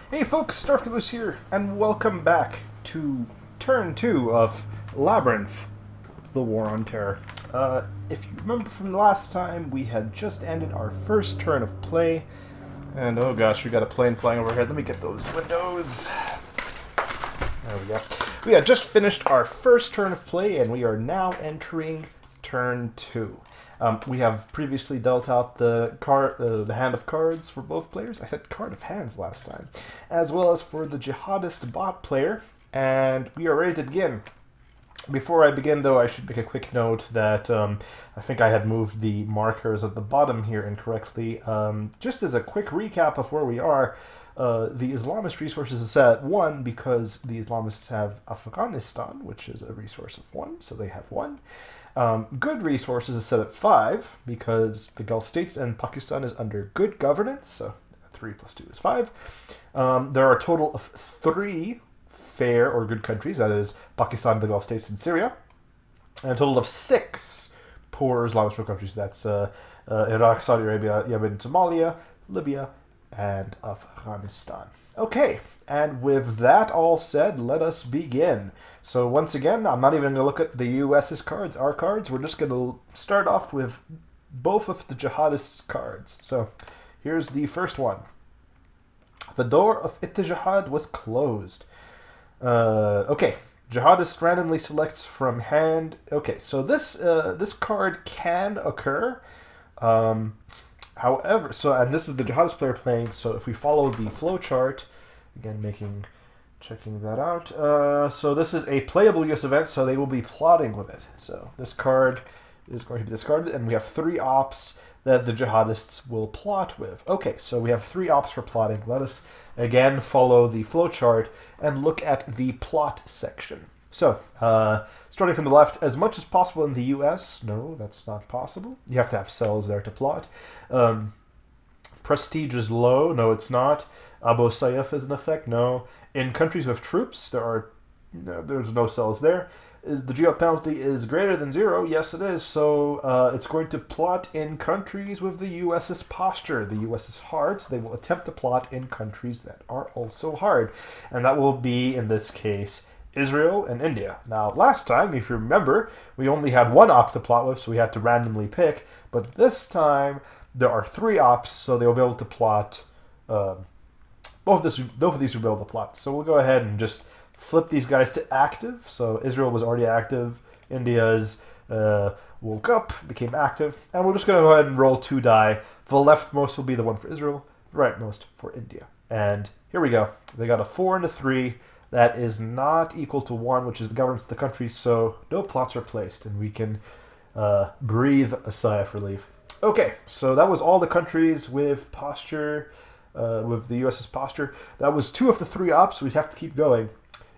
Hey folks, Starfcaboose here, and welcome back to turn 2 of Labyrinth, the War on Terror. If you remember from the last time, we had just ended our first turn of play, and oh gosh, we got a plane flying overhead. Let me get those windows. There we go. We had just finished our first turn of play, and we are now entering turn 2. We have previously dealt out the hand of cards for both players. I said card of hands last time, as well as for the Jihadist bot player, and we are ready to begin. Before I begin, though, I should make a quick note that I think I had moved the markers at the bottom here incorrectly. Just as a quick recap of where we are, the Islamist resources is set at 1 because the Islamists have Afghanistan, which is a resource of 1, so they have 1. Good resources is set at 5 because the Gulf states and Pakistan is under good governance, so 3 plus 2 is 5. There are a total of 3 fair or good countries, that is Pakistan, the Gulf states, and Syria, and a total of 6 poor Islamist countries. That's Iraq, Saudi Arabia, Yemen, Somalia, Libya, and Afghanistan. Okay, and with that all said, let us begin. So once again, I'm not even going to look at the US's cards, our cards. We're just going to start off with both of the jihadists' cards. So here's the first one. The door of Ittijahad was closed. Okay, jihadist randomly selects from hand. Okay, so this card can occur. However, and this is the jihadist player playing, so if we follow the flow chart, again checking that out, so this is a playable US event, so they will be plotting with it. So this card is going to be discarded, and we have 3 ops that the jihadists will plot with. Okay, so we have 3 ops for plotting. Let us again follow the flow chart and look at the plot section. So, starting from the left, as much as possible in the US. No, that's not possible. You have to have cells there to plot. Prestige is low. No, it's not. Abu Sayyaf is in effect. No. In countries with troops, there's no cells there. The jihad penalty is greater than 0. Yes, it is. So it's going to plot in countries with the US's posture. The US is hard, so they will attempt to plot in countries that are also hard. And that will be, in this case, Israel and India. Now, last time, if you remember, we only had 1 op to plot with, so we had to randomly pick. But this time, there are 3 ops, so they'll be able to plot. Both of these will be able to plot. So we'll go ahead and just flip these guys to active. So Israel was already active. India's woke up, became active. And we're just going to go ahead and roll 2 die. The leftmost will be the one for Israel, the rightmost for India. And here we go. They got a 4 and a 3. That is not equal to 1, which is the governance of the country, so no plots are placed, and we can breathe a sigh of relief. Okay, so that was all the countries with posture, with the US's posture. That was 2 of the 3 ops, so we have to keep going.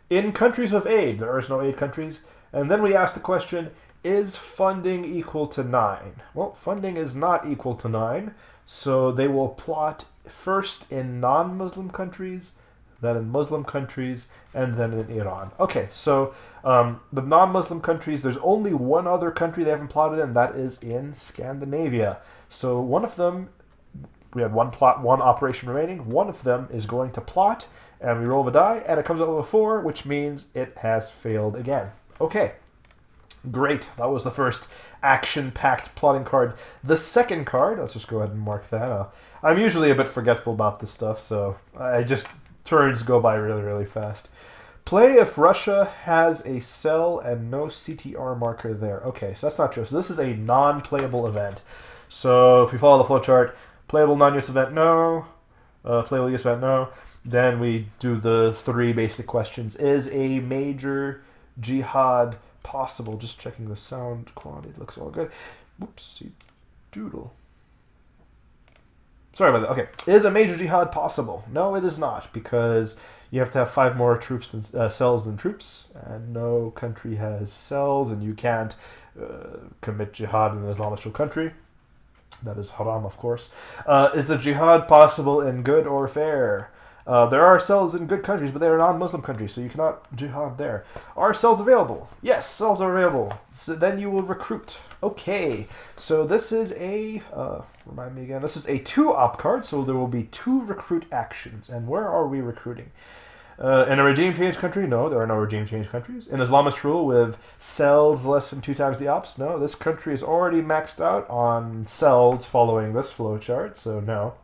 In countries with aid, there is no aid countries, and then we ask the question, is funding equal to 9? Well, funding is not equal to 9, so they will plot first in non-Muslim countries, then in Muslim countries, and then in Iran. Okay, so the non-Muslim countries, there's only 1 other country they haven't plotted in, that is in Scandinavia. So one of them, we have 1 operation remaining, one of them is going to plot, and we roll the die, and it comes out with a 4, which means it has failed again. Okay, great. That was the first action-packed plotting card. The second card, let's just go ahead and mark that. I'm usually a bit forgetful about this stuff, so turns go by really, really fast. Play if Russia has a cell and no CTR marker there. Okay, so that's not true. So this is a non-playable event. So if we follow the flowchart, playable non-US event, no. Playable US event, no. Then we do the 3 basic questions. Is a major jihad possible? Just checking the sound quality. It looks all good. Whoopsie doodle. Sorry about that. Okay. Is a major jihad possible? No, it is not, because you have to have 5 more troops than cells than troops, and no country has cells, and you can't commit jihad in an Islamist country. That is haram, of course. Is a jihad possible in good or fair? There are cells in good countries, but they are non-Muslim countries, so you cannot jihad there. Are cells available? Yes, cells are available. So then you will recruit. Okay, so this is a, remind me again, this is a 2-op card, so there will be 2 recruit actions. And where are we recruiting? In a regime change country? No, there are no regime change countries. In Islamist rule with cells less than 2 times the ops? No, this country is already maxed out on cells following this flowchart, so no.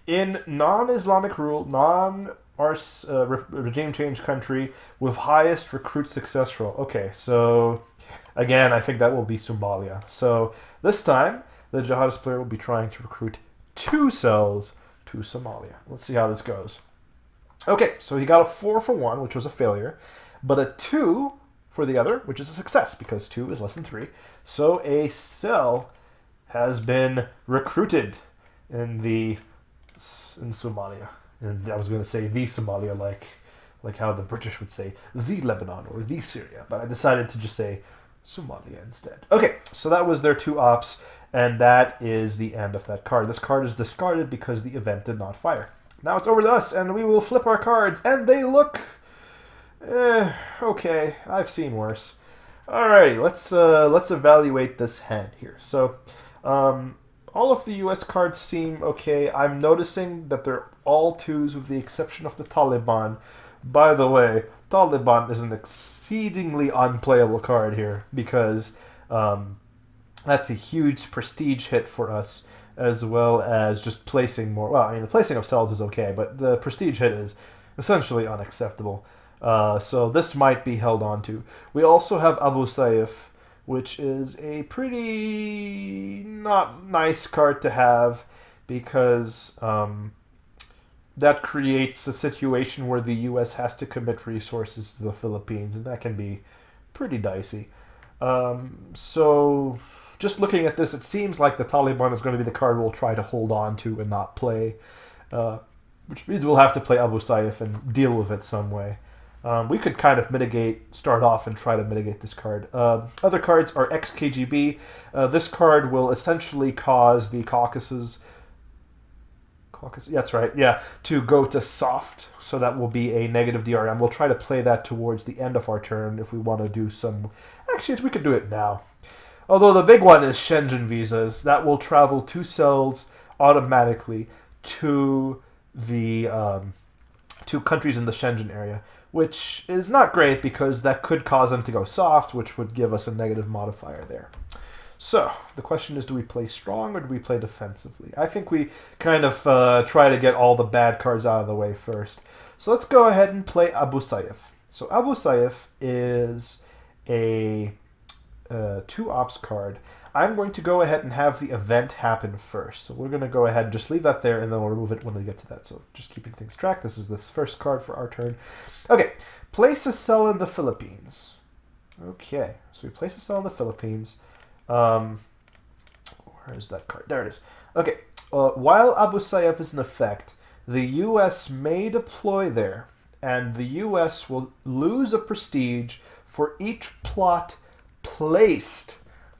In non-Islamic rule, regime change country with highest recruit success rate. Okay, so again, I think that will be Somalia. So this time, the jihadist player will be trying to recruit 2 cells to Somalia. Let's see how this goes. Okay, so he got a 4 for one, which was a failure, but a 2 for the other, which is a success, because 2 is less than 3. So a cell has been recruited in Somalia. And I was going to say the Somalia, like how the British would say the Lebanon or the Syria, but I decided to just say Somalia instead. Okay, so that was their 2 ops, and that is the end of that card. This card is discarded because the event did not fire. Now it's over to us, and we will flip our cards, and they look okay. I've seen worse. Alrighty, let's evaluate this hand here. So, all of the U.S. cards seem okay. I'm noticing that they're all 2s with the exception of the Taliban. By the way, Taliban is an exceedingly unplayable card here because that's a huge prestige hit for us, as well as just placing more. Well, I mean, the placing of cells is okay, but the prestige hit is essentially unacceptable. So this might be held on to. We also have Abu Sayyaf, which is a pretty not nice card to have because that creates a situation where the U.S. has to commit resources to the Philippines, and that can be pretty dicey. So just looking at this, it seems like the Taliban is going to be the card we'll try to hold on to and not play, which means we'll have to play Abu Sayyaf and deal with it some way. We could kind of start off and try to mitigate this card. Other cards are ex-KGB. This card will essentially cause the Caucasus, that's right, yeah, to go to soft. So that will be a negative DRM. We'll try to play that towards the end of our turn if we want to do some. Actually, we could do it now. Although the big one is Schengen visas. That will travel 2 cells automatically to the 2 countries in the Schengen area, which is not great because that could cause them to go soft, which would give us a negative modifier there. So, the question is, do we play strong or do we play defensively? I think we kind of try to get all the bad cards out of the way first. So let's go ahead and play Abu Sayyaf. So Abu Sayyaf is a 2 ops card. I'm going to go ahead and have the event happen first. So we're going to go ahead and just leave that there, and then we'll remove it when we get to that. So just keeping things track. This is the first card for our turn. Okay, place a cell in the Philippines. Okay, so we place a cell in the Philippines. Where is that card? There it is. Okay, while Abu Sayyaf is in effect, the U.S. may deploy there, and the U.S. will lose a prestige for each plot placed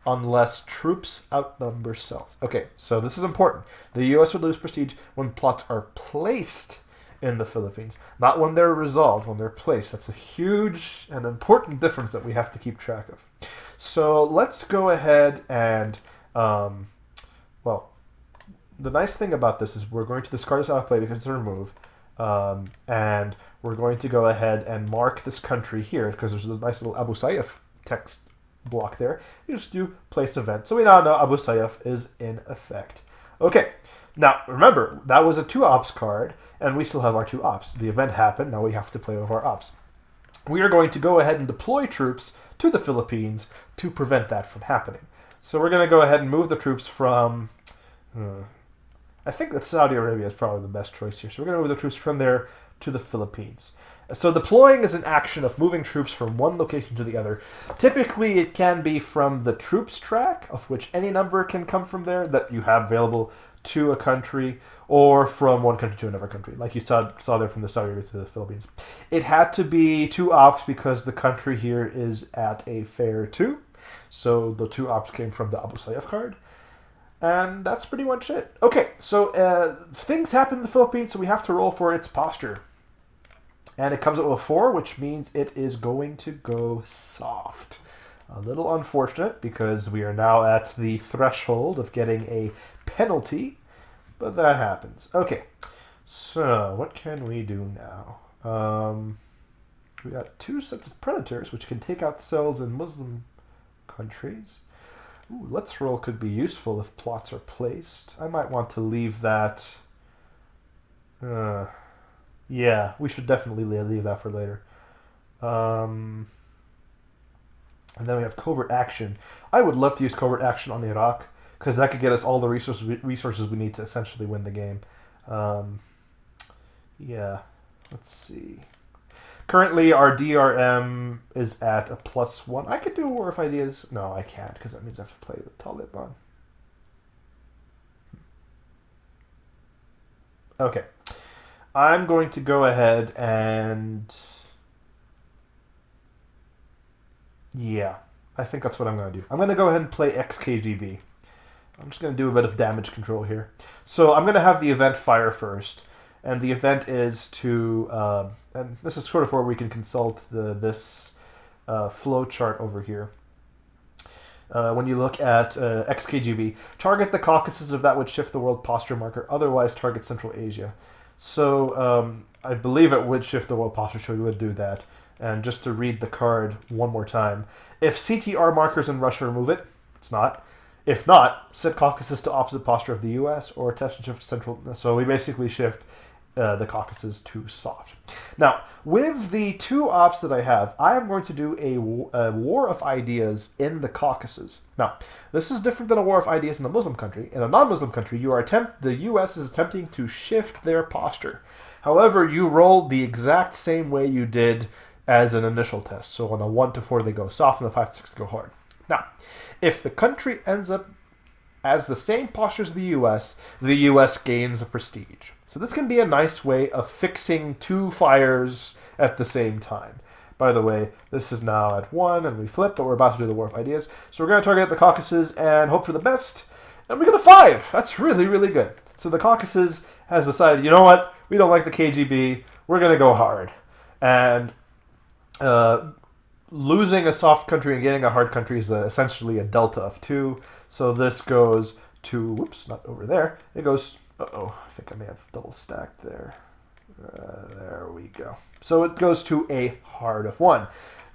unless troops outnumber cells. Okay, so this is important. The U.S. would lose prestige when plots are placed in the Philippines, not when they're resolved, when they're placed. That's a huge and important difference that we have to keep track of. So let's go ahead and, well, the nice thing about this is we're going to discard this out of play because it's a remove, and we're going to go ahead and mark this country here because there's a nice little Abu Sayyaf text block there. You just do place event. So we now know Abu Sayyaf is in effect. Okay, now remember, that was a 2 ops card, and we still have our 2 ops. The event happened, now we have to play with our ops. We are going to go ahead and deploy troops to the Philippines to prevent that from happening. So we're going to go ahead and move the troops from, I think that Saudi Arabia is probably the best choice here. So we're going to move the troops from there to the Philippines. So deploying is an action of moving troops from one location to the other. Typically, it can be from the troops track, of which any number can come from there that you have available to a country, or from one country to another country, like you saw there from the Saudi Arabia to the Philippines. It had to be 2 ops because the country here is at a fair 2. So the 2 ops came from the Abu Sayyaf card. And that's pretty much it. Okay, so things happen in the Philippines, so we have to roll for its posture. And it comes up with a 4, which means it is going to go soft. A little unfortunate because we are now at the threshold of getting a penalty, but that happens. Okay, so what can we do now? We got 2 sets of predators, which can take out cells in Muslim countries. Ooh, let's roll could be useful if plots are placed. I might want to leave that. Yeah, we should definitely leave that for later. And then we have covert action. I would love to use covert action on Iraq because that could get us all the resources we need to essentially win the game. Yeah, let's see. Currently, our DRM is at a +1. I could do a War of Ideas. No, I can't because that means I have to play the Taliban. Okay. I'm going to go ahead and... Yeah, I think that's what I'm going to do. I'm going to go ahead and play XKGB. I'm just going to do a bit of damage control here. So I'm going to have the event fire first. And the event is to, and this is sort of where we can consult this flow chart over here. When you look at XKGB, target the Caucasus if that would shift the world posture marker. Otherwise, target Central Asia. So I believe it would shift the world posture, so we would do that. And just to read the card one more time, if CTR markers in Russia remove it, it's not. If not, set Caucasus to opposite posture of the U.S. or test and shift central. So we basically shift the Caucasus to soft. Now, with the 2 ops that I have, I am going to do a war of ideas in the Caucasus. Now, this is different than a war of ideas in a Muslim country. In a non-Muslim country, the U.S. is attempting to shift their posture. However, you roll the exact same way you did as an initial test. So on a 1 to 4, they go soft, and a 5 to 6, they go hard. Now, if the country ends up as the same posture as the U.S. gains a prestige. So this can be a nice way of fixing 2 fires at the same time. By the way, this is now at 1, and we flip, but we're about to do the War of Ideas. So we're going to target the Caucasus and hope for the best. And we get a 5! That's really, really good. So the Caucasus has decided, you know what? We don't like the KGB. We're going to go hard. And losing a soft country and getting a hard country is essentially a delta of 2. So this goes to, whoops, not over there. It goes, I think I may have double stacked there. There we go. So it goes to a hard of 1.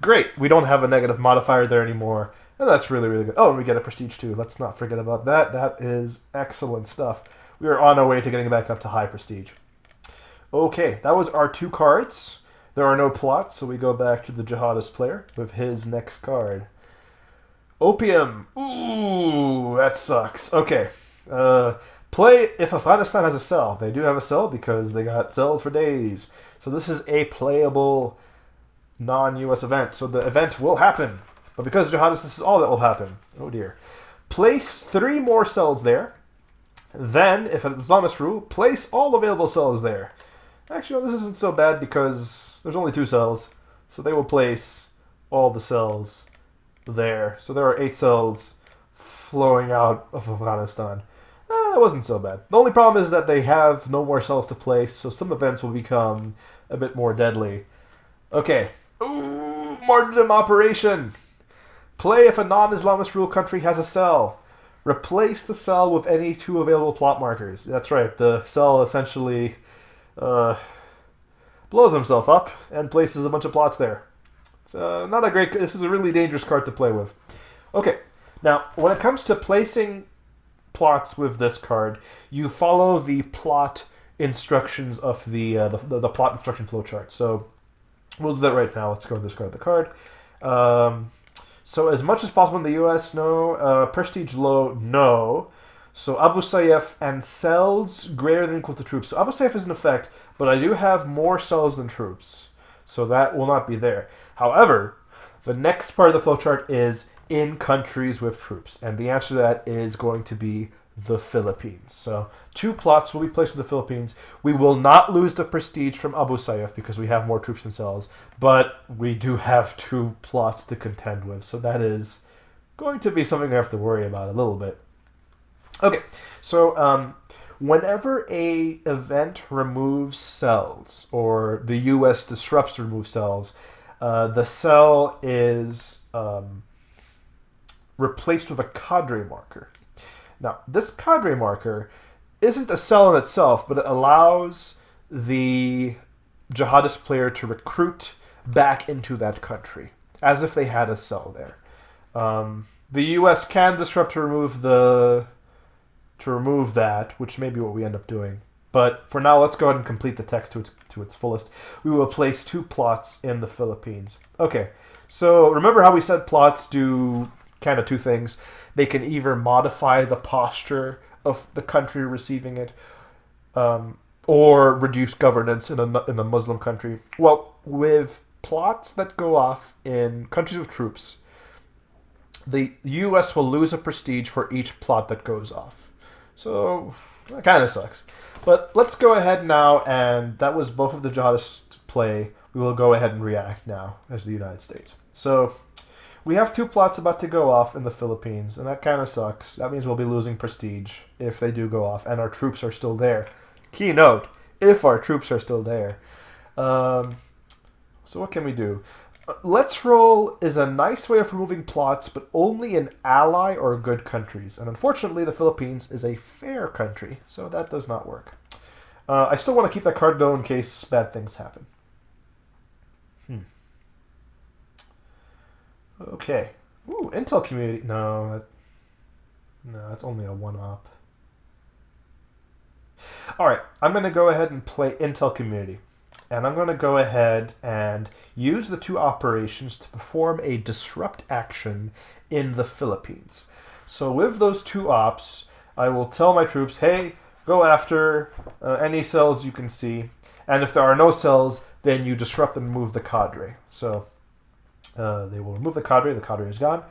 Great, we don't have a negative modifier there anymore. And that's really, really good. Oh, and we get a prestige too. Let's not forget about that. That is excellent stuff. We are on our way to getting back up to high prestige. Okay, that was our 2 cards. There are no plots, so we go back to the Jihadist player with his next card. Opium. Ooh, that sucks. Okay. Play if Afghanistan has a cell. They do have a cell because they got cells for days. So this is a playable non-US event. So the event will happen. But because Jihadist, this is all that will happen. Oh dear. Place 3 more cells there. Then, if an Islamist rule, place all available cells there. Actually, no, this isn't so bad because there's only 2 cells. So they will place all the cells there. So there are 8 cells flowing out of Afghanistan. It wasn't so bad. The only problem is that they have no more cells to place, so some events will become a bit more deadly. Okay. Ooh, martyrdom operation. Play if a non-Islamist rule country has a cell. Replace the cell with any 2 available plot markers. That's right. The cell essentially blows himself up and places a bunch of plots there. It's not a great... This is a really dangerous card to play with. Okay. Now, when it comes to placing plots with this card, you follow the plot instructions of the plot instruction flowchart. So we'll do that right now. Let's go discard the card. So as much as possible in the U.S., no. Prestige low, no. So Abu Sayyaf and cells greater than or equal to troops. So Abu Sayyaf is in effect, but I do have more cells than troops. So that will not be there. However, the next part of the flowchart is in countries with troops. And the answer to that is going to be the Philippines. So 2 plots will be placed in the Philippines. We will not lose the prestige from Abu Sayyaf because we have more troops than cells. But we do have 2 plots to contend with. So that is going to be something I have to worry about a little bit. Okay, so whenever a event removes cells, or the U.S. disrupts to remove cells, the cell is replaced with a cadre marker. Now, this cadre marker isn't a cell in itself, but it allows the jihadist player to recruit back into that country, as if they had a cell there. The U.S. can disrupt to remove that, which may be what we end up doing. But for now, let's go ahead and complete the text to its fullest. We will place 2 plots in the Philippines. Okay, so remember how we said plots do kind of 2 things. They can either modify the posture of the country receiving it, or reduce governance in a Muslim country. Well, with plots that go off in countries with troops, the U.S. will lose a prestige for each plot that goes off. So that kind of sucks. But let's go ahead now, and that was both of the jihadist play. We will go ahead and react now as the United States. So we have 2 plots about to go off in the Philippines, and that kind of sucks. That means we'll be losing prestige if they do go off, and our troops are still there. Key note, if our troops are still there. So what can we do? Let's roll is a nice way of removing plots, but only in ally or good countries. And unfortunately, the Philippines is a fair country, so that does not work. I still want to keep that card though in case bad things happen. Okay. Ooh, Intel community. No, that's only a 1-op. Alright, I'm going to go ahead and play Intel community. And I'm going to go ahead and use the 2 operations to perform a disrupt action in the Philippines. So with those 2 ops, I will tell my troops, hey, go after any cells you can see. And if there are no cells, then you disrupt and remove the cadre. So they will remove the cadre is gone.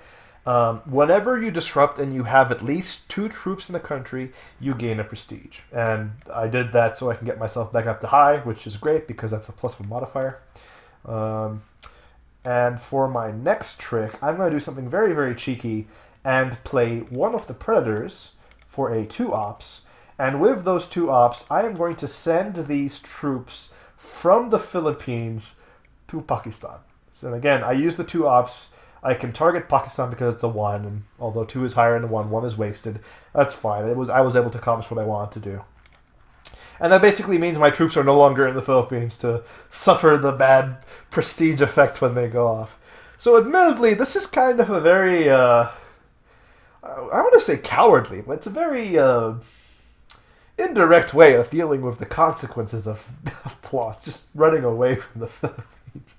Whenever you disrupt and you have at least 2 troops in the country, you gain a prestige. And I did that so I can get myself back up to high, which is great because that's a +1 modifier. And for my next trick, I'm going to do something very, very cheeky and play one of the predators for a 2 ops. And with those 2 ops, I am going to send these troops from the Philippines to Pakistan. So again, I use the 2 ops. I can target Pakistan because it's a 1, and although 2 is higher than 1 is wasted. That's fine. I was able to accomplish what I wanted to do. And that basically means my troops are no longer in the Philippines to suffer the bad prestige effects when they go off. So admittedly, this is kind of a very, I want to say cowardly, but it's a very indirect way of dealing with the consequences of plots, just running away from the Philippines.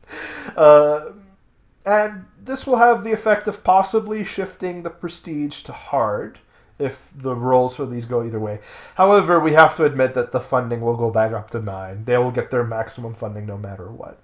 And this will have the effect of possibly shifting the prestige to hard, if the rolls for these go either way. However, we have to admit that the funding will go back up to 9. They will get their maximum funding no matter what.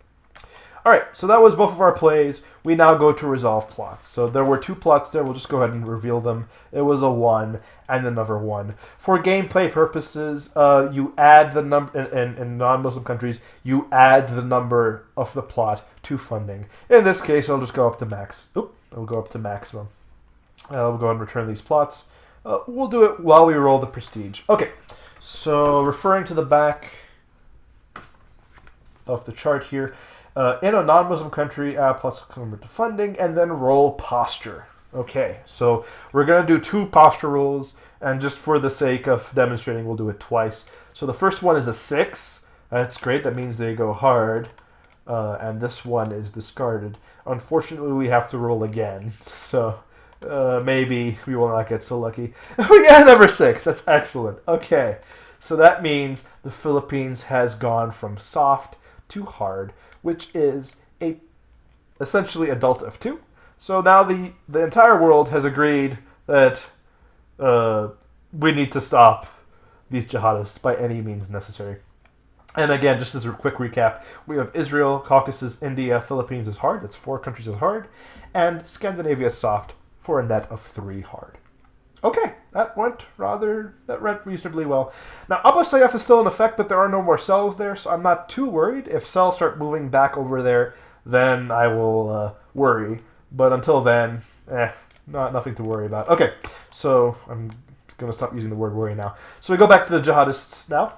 Alright, so that was both of our plays. We now go to resolve plots. So there were 2 plots there. We'll just go ahead and reveal them. It was a 1 and another 1. For gameplay purposes, you add the number, in non-Muslim countries, you add the number of the plot to funding. In this case, I'll just go up to max. I'll go up to maximum. We'll go and return these plots. We'll do it while we roll the prestige. Okay, so referring to the back of the chart here, in a non-Muslim country, add plus number to funding, and then roll posture. Okay, so we're going to do 2 posture rolls, and just for the sake of demonstrating, we'll do it twice. So the first one is a 6. That's great. That means they go hard. And this one is discarded. Unfortunately, we have to roll again. So maybe we will not get so lucky. We got number 6. That's excellent. Okay, so that means the Philippines has gone from soft to hard, which is essentially a delta of 2. So now the entire world has agreed that we need to stop these jihadists by any means necessary. And again, just as a quick recap, we have Israel, Caucasus, India, Philippines is hard. That's 4 countries is hard. And Scandinavia is soft for a net of 3 hard. Okay, that went reasonably well. Now, Abu Sayyaf is still in effect, but there are no more cells there, so I'm not too worried. If cells start moving back over there, then I will worry. But until then, nothing to worry about. Okay, so I'm going to stop using the word worry now. So we go back to the Jihadists now.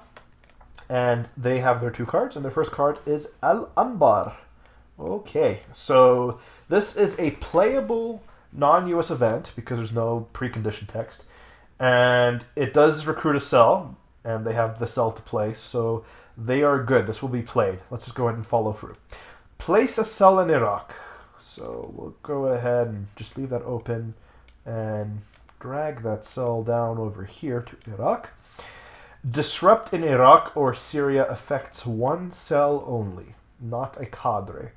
And they have their 2 cards. And their first card is Al-Anbar. Okay. So this is a playable non-US event because there's no precondition text. And it does recruit a cell. And they have the cell to place. So they are good. This will be played. Let's just go ahead and follow through. Place a cell in Iraq. So we'll go ahead and just leave that open and drag that cell down over here to Iraq. Disrupt in Iraq or Syria affects 1 cell only, not a cadre.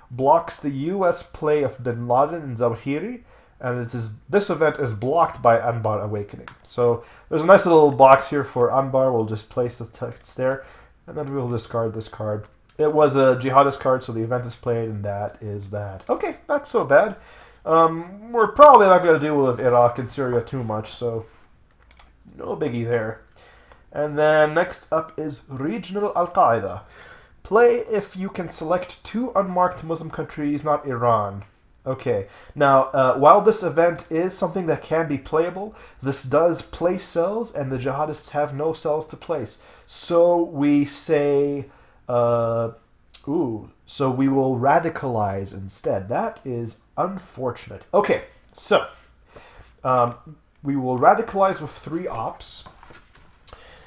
Blocks the U.S. play of Bin Laden and Zawahiri, and this event is blocked by Anbar Awakening. So there's a nice little box here for Anbar. We'll just place the text there, and then we'll discard this card. It was a Jihadist card, so the event is played, and that is that. Okay, not so bad. We're probably not going to deal with Iraq and Syria too much, so no biggie there. And then next up is Regional Al-Qaeda. Play if you can select 2 unmarked Muslim countries, not Iran. Okay, now while this event is something that can be playable, this does place cells, and the Jihadists have no cells to place. So we say... so we will radicalize instead. That is unfortunate. Okay, so we will radicalize with 3 ops.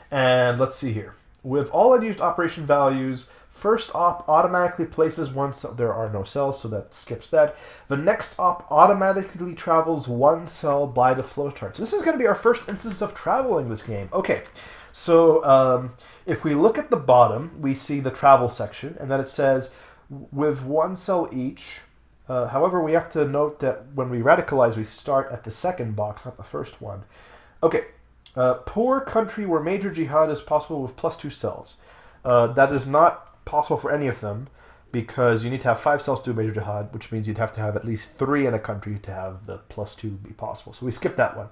And let's see here. With all unused operation values, first op automatically places 1 cell. There are no cells, so that skips that. The next op automatically travels 1 cell by the flowchart. So this is going to be our first instance of traveling this game. Okay. So if we look at the bottom, we see the travel section, and then it says with 1 cell each. However, we have to note that when we radicalize, we start at the second box, not the first one. Okay, poor country where major jihad is possible with +2 cells. That is not possible for any of them because you need to have 5 cells to do major jihad, which means you'd have to have at least 3 in a country to have the +2 be possible. So we skip that one.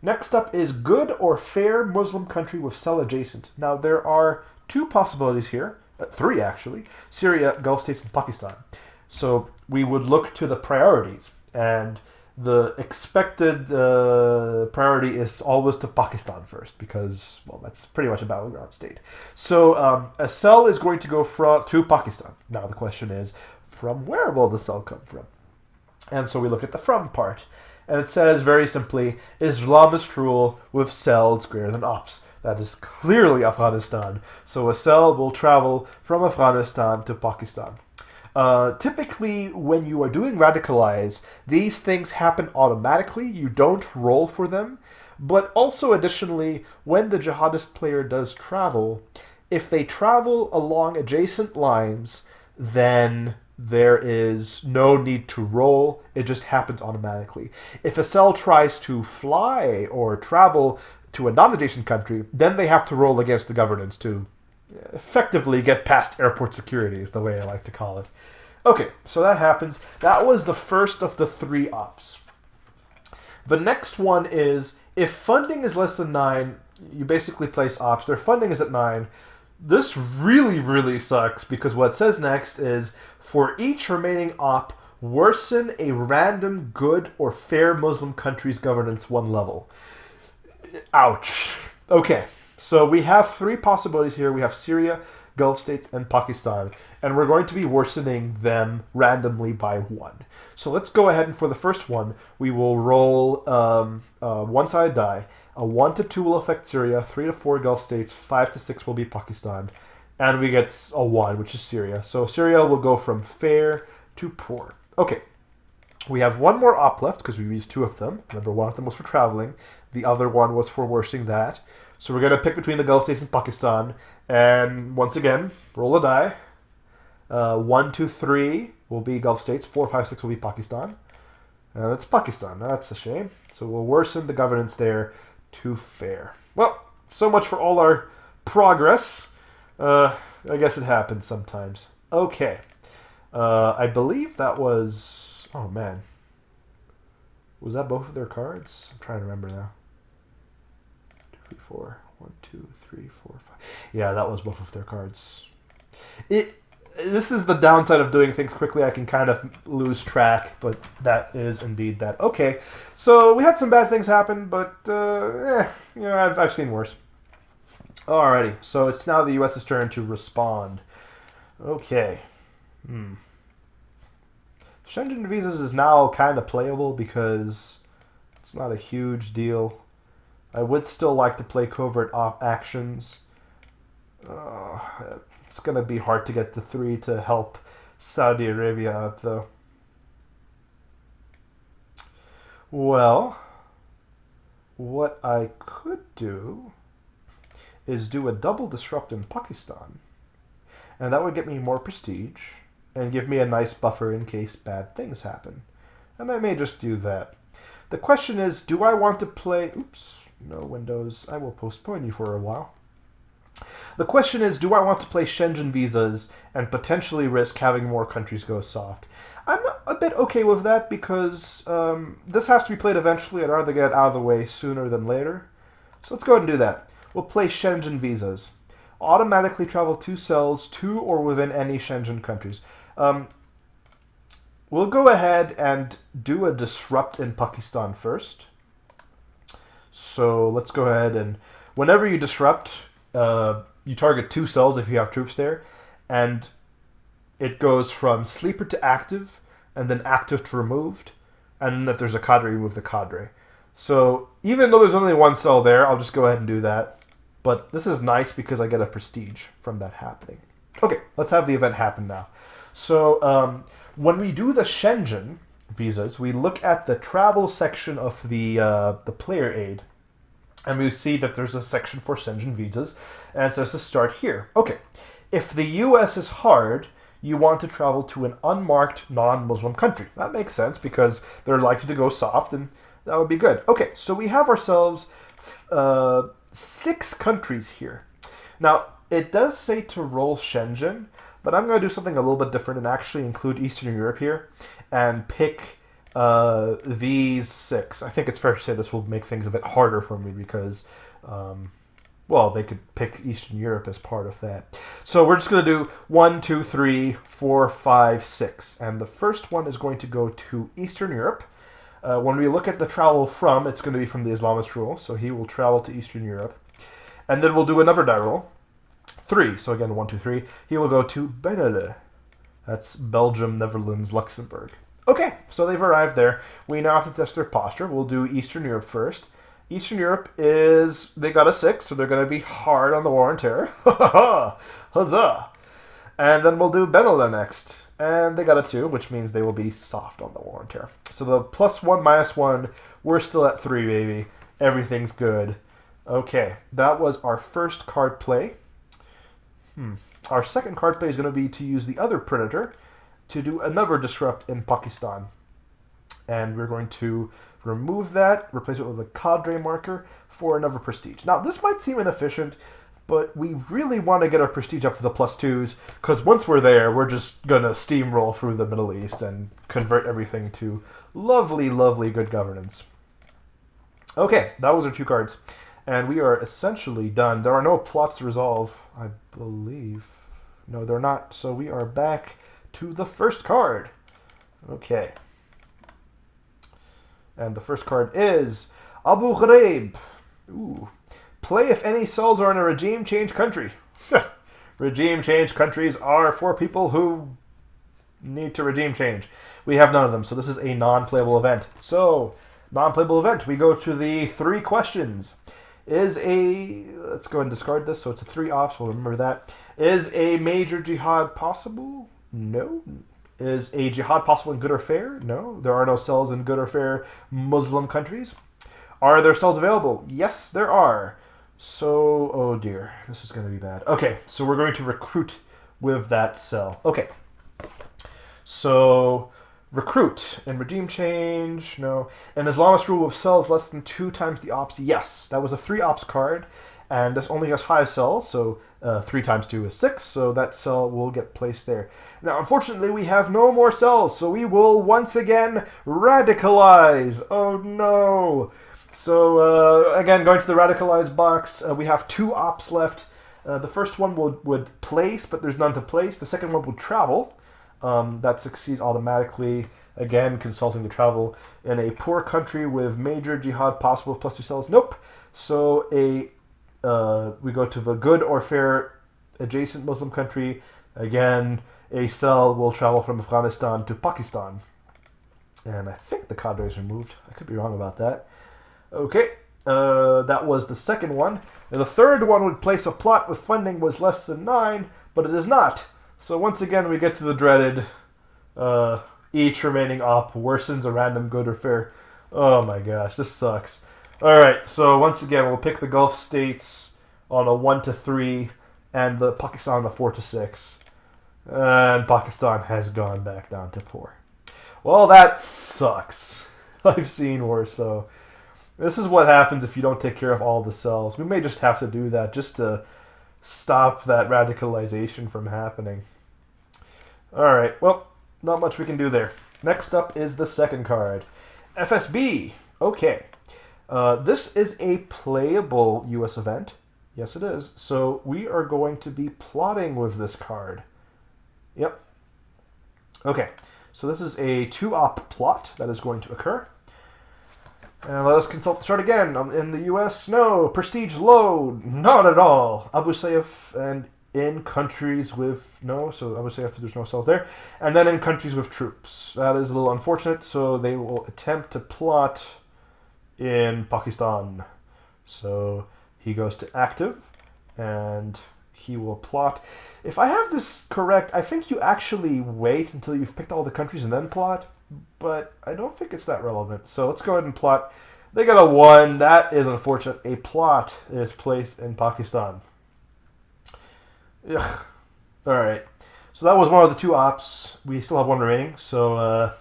Next up is good or fair Muslim country with cell adjacent. Now there are 2 possibilities here, 3 actually, Syria, Gulf states, and Pakistan. So we would look to the priorities, and the expected priority is always to Pakistan first because, well, that's pretty much a battleground state. So a cell is going to go to Pakistan. Now the question is, from where will the cell come from? And so we look at the from part. And it says, very simply, Islamist rule with cells greater than ops. That is clearly Afghanistan. So a cell will travel from Afghanistan to Pakistan. Typically, when you are doing radicalize, these things happen automatically. You don't roll for them. But also, additionally, when the jihadist player does travel, if they travel along adjacent lines, then there is no need to roll. It just happens automatically. If a cell tries to fly or travel to a non-adjacent country, then they have to roll against the governance to effectively get past airport security, is the way I like to call it. Okay, so that happens. That was the first of the 3 ops. The next one is, if funding is less than 9, you basically place ops. Their funding is at 9. This really, really sucks because what it says next is, for each remaining op, worsen a random good or fair Muslim country's governance 1 level. Ouch. Okay, so we have 3 possibilities here. We have Syria, Gulf states, and Pakistan, and we're going to be worsening them randomly by 1. So let's go ahead, and for the first one, we will roll one-sided die. A 1 to 2 will affect Syria, 3 to 4 Gulf states, 5 to 6 will be Pakistan, and we get a 1, which is Syria. So Syria will go from fair to poor. Okay, we have 1 more op left because we used 2 of them. Remember, 1 of them was for traveling. The other one was for worsening that. So we're going to pick between the Gulf states and Pakistan. And once again, roll a die. 1, 2, 3 will be Gulf states. 4, 5, 6 will be Pakistan. That's Pakistan. That's a shame. So we'll worsen the governance there to fair. Well, so much for all our progress. I guess it happens sometimes. Okay. I believe that was... Oh, man. Was that both of their cards? I'm trying to remember now. 2, 3, 4. 1, 2, 3, 4, 5. Yeah, that was both of their cards. this is the downside of doing things quickly. I can kind of lose track, but that is indeed that. Okay, so we had some bad things happen, but I've seen worse. Alrighty, so it's now the U.S.'s turn to respond. Okay. Schengen visas is now kind of playable because it's not a huge deal. I would still like to play covert actions. It's going to be hard to get the 3 to help Saudi Arabia out, though. Well, what I could do is do a double disrupt in Pakistan. And that would get me more prestige and give me a nice buffer in case bad things happen. And I may just do that. The question is, do I want to play... Oops, no Windows. I will postpone you for a while. The question is, do I want to play Schengen visas and potentially risk having more countries go soft? I'm a bit okay with that because this has to be played eventually. I'd rather get out of the way sooner than later. So let's go ahead and do that. We'll play Schengen visas. Automatically travel 2 cells to or within any Schengen countries. We'll go ahead and do a disrupt in Pakistan first. So let's go ahead and whenever you disrupt, you target 2 cells if you have troops there, and it goes from sleeper to active, and then active to removed, and if there's a cadre, remove the cadre. So even though there's only 1 cell there, I'll just go ahead and do that. But this is nice because I get a prestige from that happening. Okay, let's have the event happen now. So when we do the Schengen visas, we look at the travel section of the player aid, and we see that there's a section for Schengen visas, and it says to start here. Okay, if the U.S. is hard, you want to travel to an unmarked non-Muslim country. That makes sense because they're likely to go soft, and that would be good. Okay, so we have ourselves 6 countries here. Now, it does say to roll Schengen, but I'm going to do something a little bit different and actually include Eastern Europe here and pick these 6. I think it's fair to say this will make things a bit harder for me because, well, they could pick Eastern Europe as part of that. So we're just going to do 1, 2, 3, 4, 5, 6. And the first one is going to go to Eastern Europe. When we look at the travel from, it's going to be from the Islamist rule. So he will travel to Eastern Europe. And then we'll do another die roll. 3. So again, 1, 2, 3. He will go to Benelux. That's Belgium, Netherlands, Luxembourg. Okay, so they've arrived there. We now have to test their posture. We'll do Eastern Europe first. Eastern Europe is, they got a 6, so they're going to be hard on the war and terror. Huzzah! And then we'll do Benelux next. And they got a 2, which means they will be soft on the war and terror. So the +1, -1, we're still at 3, baby. Everything's good. Okay, that was our first card play. Our second card play is going to be to use the other Predator to do another disrupt in Pakistan. And we're going to remove that, replace it with a cadre marker for another prestige. Now, this might seem inefficient, but we really want to get our prestige up to the +2s, because once we're there, we're just going to steamroll through the Middle East and convert everything to lovely, lovely good governance. Okay, that was our 2 cards. And we are essentially done. There are no plots to resolve, I believe. No, they're not. So we are back to the first card. Okay. And the first card is Abu Ghraib. Ooh. Play if any cells are in a regime change country. Regime change countries are for people who need to regime change. We have none of them, so this is a non-playable event. So, non-playable event. We go to the 3 questions. Let's go ahead and discard this, so it's a 3 ops, we'll remember that. Is a major jihad possible? No. Is a jihad possible in good or fair? No. There are no cells in good or fair Muslim countries. Are there cells available? Yes, there are. So, oh dear, this is going to be bad. Okay, so we're going to recruit with that cell. Okay. So, recruit and regime change, no. An Islamist rule with cells less than 2 times the ops, yes. That was a 3 ops card, and this only has 5 cells, so 3 times 2 is 6, so that cell will get placed there. Now, unfortunately, we have no more cells, so we will once again radicalize. Oh no! So, again, going to the radicalize box, we have 2 ops left. The first one would place, but there's none to place. The second one would travel. That succeeds automatically. Again, consulting the travel in a poor country with major jihad possible with +2 cells. Nope. So we go to the good or fair adjacent Muslim country. Again, a cell will travel from Afghanistan to Pakistan. And I think the cadres are moved. I could be wrong about that. Okay. That was the second one. And the third one would place a plot with funding was less than 9, but it is not. So once again, we get to the dreaded each remaining op worsens a random good or fair. Oh my gosh, this sucks. Alright, so once again, we'll pick the Gulf states on a 1 to 3 and the Pakistan on a 4 to 6. And Pakistan has gone back down to 4. Well, that sucks. I've seen worse, though. This is what happens if you don't take care of all the cells. We may just have to do that just to stop that radicalization from happening. Alright, well, not much we can do there. Next up is the second card. FSB. Okay. This is a playable US event. Yes, it is. So we are going to be plotting with this card. Yep. Okay. So this is a 2-op plot that is going to occur. And let us consult the chart again. In the US, no. Prestige low. Not at all. Abu Sayyaf and in countries with no. So Abu Sayyaf, there's no cells there. And then in countries with troops. That is a little unfortunate. So they will attempt to plot in Pakistan. So he goes to active. And he will plot. If I have this correct, I think you actually wait until you've picked all the countries and then plot. But I don't think it's that relevant. So let's go ahead and plot. They got a 1. That is unfortunate. A plot is placed in Pakistan. Ugh. Alright. So that was one of the 2 ops. We still have 1 remaining. So,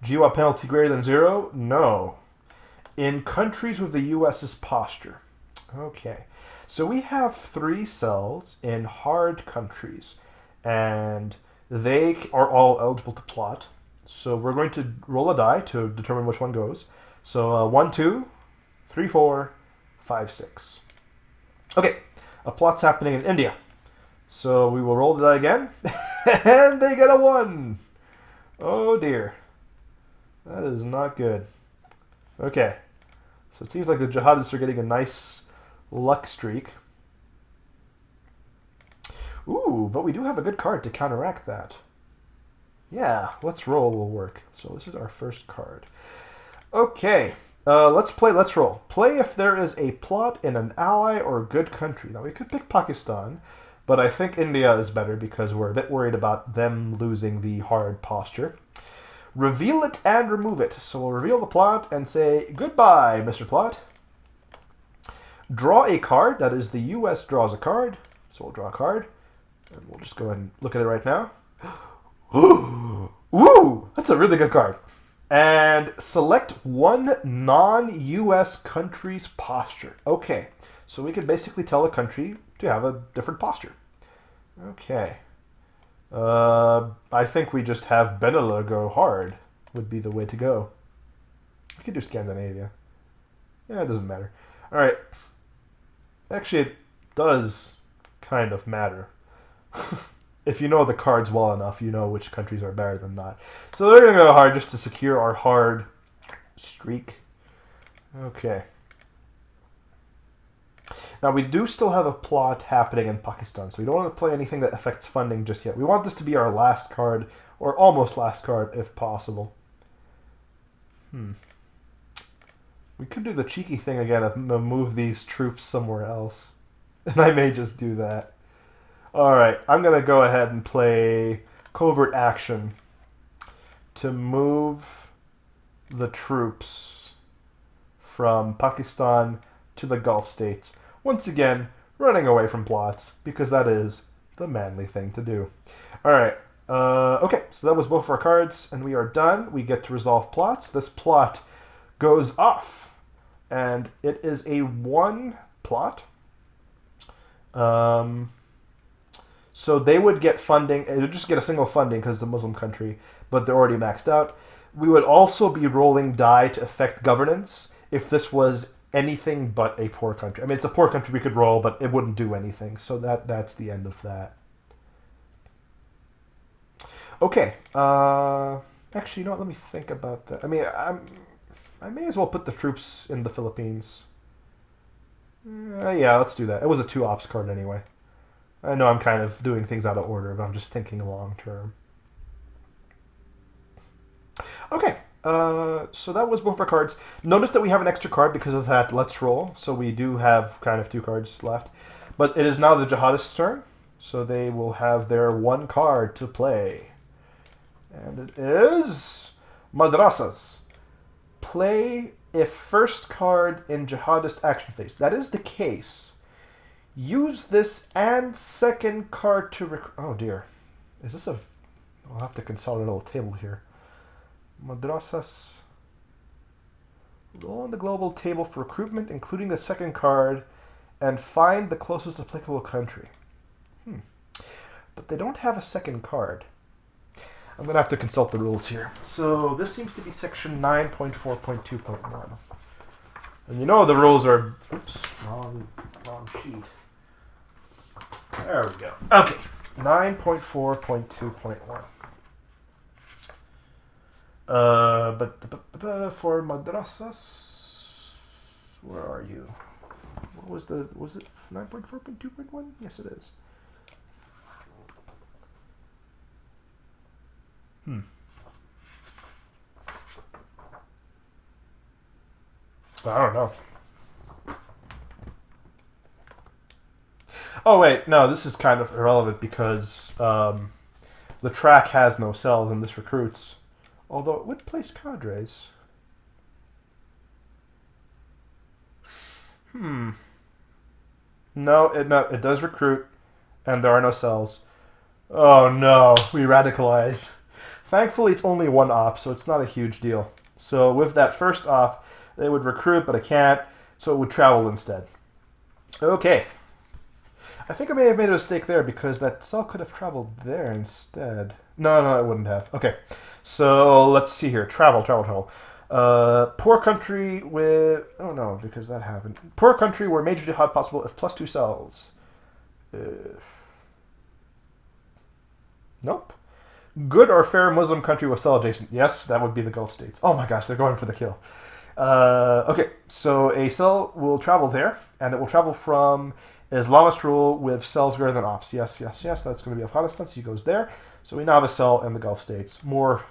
GWAP penalty greater than 0? No. In countries with the US's posture. Okay. So we have 3 cells in hard countries. And they are all eligible to plot. So we're going to roll a die to determine which one goes. So 1, 2, 3, 4, 5, 6. Okay, a plot's happening in India. So we will roll the die again. And they get a 1. Oh dear. That is not good. Okay. So it seems like the jihadists are getting a nice luck streak. Ooh, but we do have a good card to counteract that. Yeah, let's roll will work. So this is our first card. Okay, let's play Let's Roll. Play if there is a plot in an ally or good country. Now we could pick Pakistan, but I think India is better because we're a bit worried about them losing the hard posture. Reveal it and remove it. So we'll reveal the plot and say, goodbye, Mr. Plot. Draw a card. That is the US draws a card. So we'll draw a card. And we'll just go ahead and look at it right now. Ooh, that's a really good card. And select one non-US country's posture. Okay, so we can basically tell a country to have a different posture. Okay. I think we just have Benelux go hard would be the way to go. We could do Scandinavia. Yeah, it doesn't matter. All right. Actually, it does kind of matter. If you know the cards well enough, you know which countries are better than not. So they're going to go hard just to secure our hard streak. Okay. Now, we do still have a plot happening in Pakistan, so we don't want to play anything that affects funding just yet. We want this to be our last card, or almost last card, if possible. We could do the cheeky thing again of move these troops somewhere else. And I may just do that. Alright, I'm going to go ahead and play Covert Action to move the troops from Pakistan to the Gulf states. Once again, running away from plots, because that is the manly thing to do. Alright, okay, so that was both of our cards, and we are done. We get to resolve plots. This plot goes off, and it is a 1 plot. So they would get funding. It would just get a single funding because it's a Muslim country, but they're already maxed out. We would also be rolling die to affect governance. If this was anything but a poor country. I mean, it's a poor country we could roll, but it wouldn't do anything. So that's the end of that. Okay. Actually, you know what? Let me think about that. I mean, I may as well put the troops in the Philippines. Yeah, let's do that. It was a 2 ops card anyway. I know I'm kind of doing things out of order, but I'm just thinking long term. Okay, so that was both our cards. Notice that we have an extra card because of that Let's Roll, so we do have kind of 2 cards left. But it is now the Jihadists' turn, so they will have their 1 card to play. And it is Madrasas. Play if first card in Jihadist action phase. That is the case. Use this and second card to oh dear. Is this a... I'll have to consolidate a little table here. Madrasas. Roll on the global table for recruitment, including the second card, and find the closest applicable country. But they don't have a second card. I'm going to have to consult the rules here. So this seems to be section 9.4.2.1. And you know the rules are... Oops, wrong sheet. There we go. Okay, 9.4.2.1. But for madrasas, where are you? What was it 9.4.2.1? Yes, it is. I don't know. Oh wait, no, this is kind of irrelevant because the track has no cells and this recruits. Although it would place cadres. No, it does recruit, and there are no cells. Oh no, we radicalize. Thankfully, it's only 1 op, so it's not a huge deal. So with that first op, they would recruit, but I can't, so it would travel instead. Okay. I think I may have made a mistake there because that cell could have traveled there instead. No, it wouldn't have. Okay. So let's see here. Travel. Poor country with... Oh no, because that happened. Poor country where major jihad possible if +2 cells. Nope. Good or fair Muslim country with cell adjacent. Yes, that would be the Gulf states. Oh my gosh, they're going for the kill. Okay, so a cell will travel there, and it will travel from Islamist rule with cells greater than ops. Yes, that's going to be Afghanistan, so he goes there. So we now have a cell in the Gulf states. More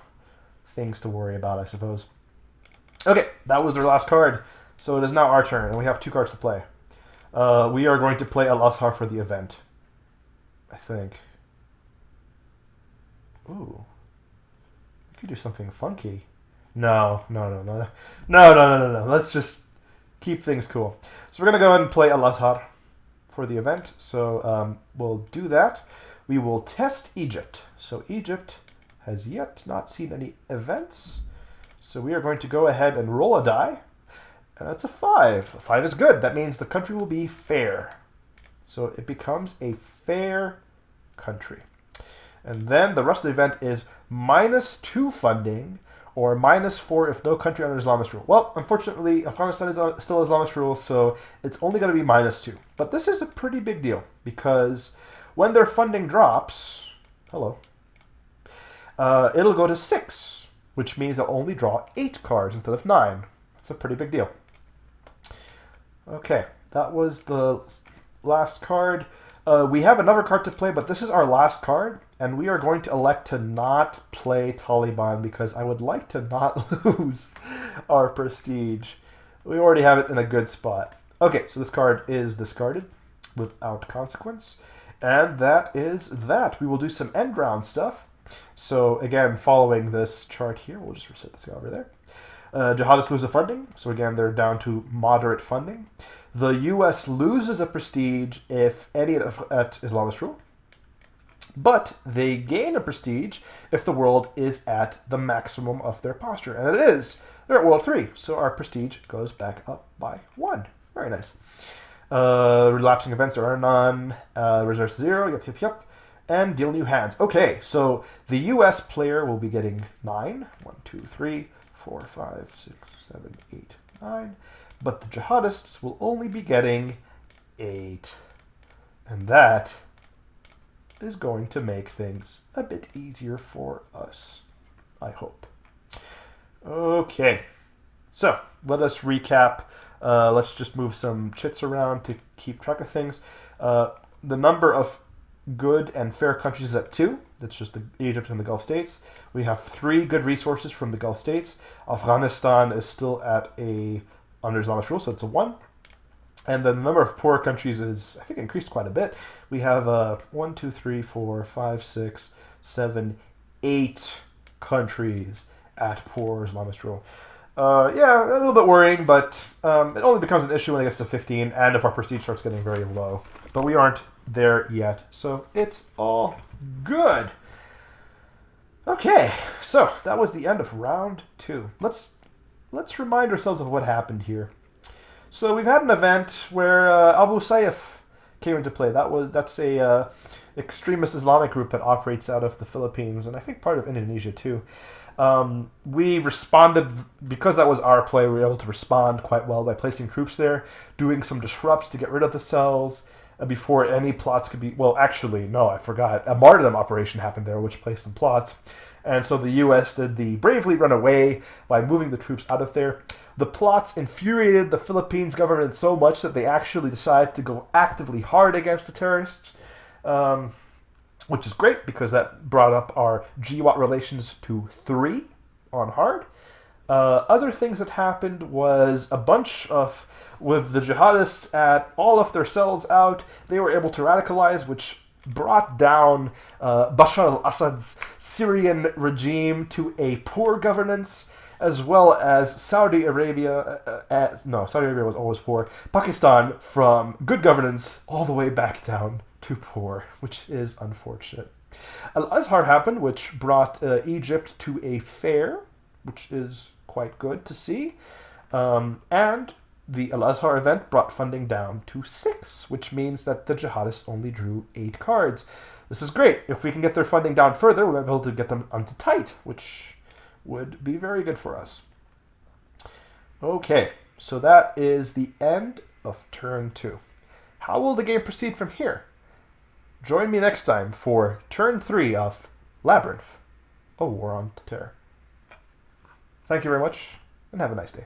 things to worry about, I suppose. Okay, that was their last card. So it is now our turn, and we have 2 cards to play. We are going to play Al-Azhar for the event, I think. Ooh. We could do something funky. No. Let's just keep things cool. So we're going to go ahead and play Al-Azhar for the event. So we'll do that. We will test Egypt. So Egypt has yet not seen any events. So we are going to go ahead and roll a die. And that's a 5. A 5 is good. That means the country will be fair. So it becomes a fair country. And then the rest of the event is -2 funding, or -4 if no country under Islamist rule. Well, unfortunately, Afghanistan is still Islamist rule, so it's only going to be -2. But this is a pretty big deal, because when their funding drops, it'll go to 6, which means they'll only draw 8 cards instead of 9. That's a pretty big deal. Okay, that was the last card. We have another card to play, but this is our last card, and we are going to elect to not play Taliban because I would like to not lose our prestige. We already have it in a good spot. Okay, so this card is discarded without consequence, and that is that. We will do some end round stuff. So again, following this chart here, we'll just reset this guy over there. Jihadists lose a funding, so again, they're down to moderate funding. The U.S. loses a prestige if any at Islamist rule, but they gain a prestige if the world is at the maximum of their posture, and it is. They're at World 3, so our prestige goes back up by 1. Very nice. Relapsing events are none. Reserves 0, yep. And deal new hands. Okay, so the U.S. player will be getting 9. 1, 2, 3, 4, 5, 6, 7, 8, 9. but the jihadists will only be getting 8. And that is going to make things a bit easier for us, I hope. Okay, so let us recap. Let's just move some chits around to keep track of things. The number of good and fair countries is at 2. That's just Egypt and the Gulf states. We have 3 good resources from the Gulf states. Afghanistan is still at under Islamist rule, so it's a 1. And then the number of poor countries is, I think, increased quite a bit. We have 1, 2, 3, 4, 5, 6, 7, 8 countries at poor Islamist rule. Yeah, a little bit worrying, but it only becomes an issue when it gets to 15 and if our prestige starts getting very low. But we aren't there yet, so it's all good. Okay, so that was the end of round 2. Let's remind ourselves of what happened here. So we've had an event where Abu Sayyaf came into play. That's a extremist Islamic group that operates out of the Philippines and I think part of Indonesia too. We responded, because that was our play, we were able to respond quite well by placing troops there, doing some disrupts to get rid of the cells before any plots could be... Well, actually, no, I forgot. A martyrdom operation happened there, which placed some plots. And so the U.S. did the bravely run away by moving the troops out of there. The plots infuriated the Philippines government so much that they actually decided to go actively hard against the terrorists, which is great because that brought up our GWAT relations to 3 on hard. Other things that happened was a bunch of, with the jihadists at all of their cells out, they were able to radicalize, which brought down Bashar al-Assad's Syrian regime to a poor governance, as well as Saudi Arabia, Saudi Arabia was always poor, Pakistan from good governance all the way back down to poor, which is unfortunate. Al-Azhar happened, which brought Egypt to a fair, which is quite good to see. And the Al-Azhar event brought funding down to 6, which means that the jihadists only drew 8 cards. This is great. If we can get their funding down further, we'll be able to get them onto tight, which would be very good for us. Okay, so that is the end of turn 2. How will the game proceed from here? Join me next time for turn 3 of Labyrinth, A War on Terror. Thank you very much, and have a nice day.